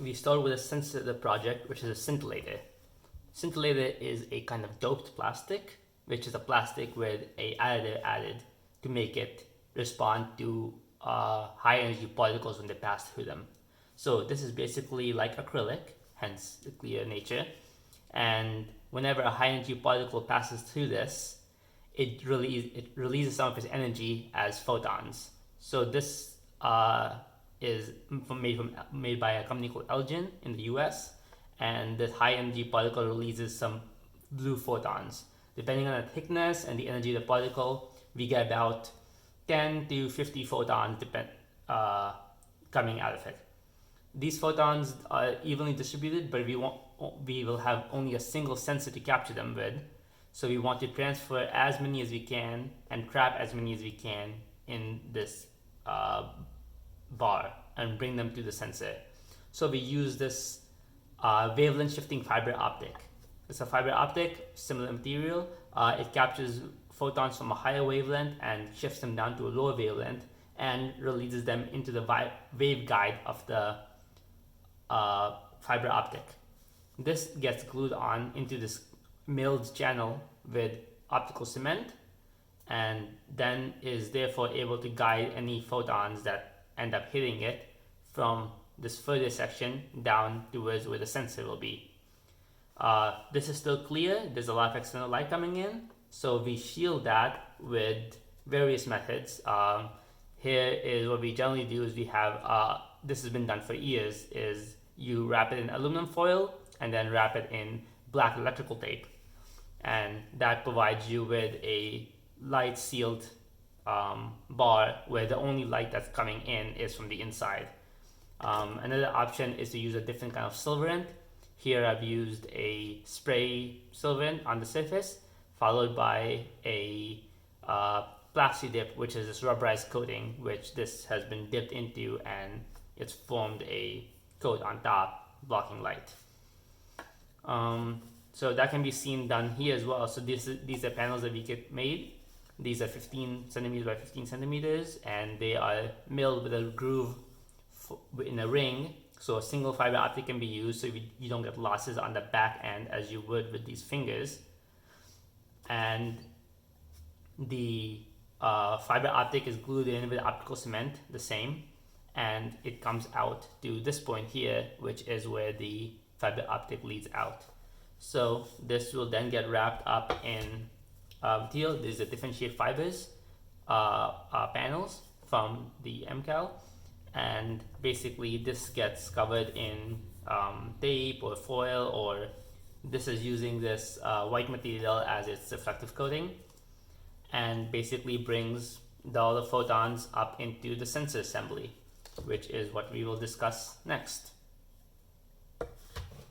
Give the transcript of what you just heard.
we start with a scintillator project, which is a scintillator. Scintillator is a kind of doped plastic, which is a plastic with a additive added to make it respond to high energy particles when they pass through them. So this is basically like acrylic, hence the clear nature. And whenever a high energy particle passes through this, it releases some of its energy as photons. So this is made by a company called Elgin in the US, and this high energy particle releases some blue photons. Depending on the thickness and the energy of the particle, we get about 10 to 50 photons coming out of it. These photons are evenly distributed, but we will have only a single sensor to capture them with. So we want to transfer as many as we can and trap as many as we can in this bar and bring them to the sensor. So we use this wavelength shifting fiber optic. It's a fiber optic, similar material. It captures photons from a higher wavelength and shifts them down to a lower wavelength and releases them into the waveguide of the fiber optic. This gets glued on into this milled channel with optical cement, and then is therefore able to guide any photons that end up hitting it from this further section down towards where the sensor will be. This is still clear. There's a lot of external light coming in, so we shield that with various methods. Here is what we generally do is we have, this has been done for years, is you wrap it in aluminum foil and then wrap it in black electrical tape. And that provides you with a light sealed bar where the only light that's coming in is from the inside. Another option is to use a different kind of silverant. Here I've used a spray silverant on the surface, followed by a plasti dip, which is this rubberized coating, which this has been dipped into, and it's formed a coat on top, blocking light. So that can be seen done here as well. So these are panels that we get made. These are 15 centimeters by 15 centimeters, and they are milled with a groove in a ring. So a single fiber optic can be used, so you don't get losses on the back end as you would with these fingers. And the fiber optic is glued in with optical cement, the same, and it comes out to this point here, which is where the fiber optic leads out. So this will then get wrapped up in material. These are different shaped fibers, panels from the MCAL, and basically this gets covered in tape or foil, or this is using this white material as its reflective coating, and basically brings all the photons up into the sensor assembly, which is what we will discuss next.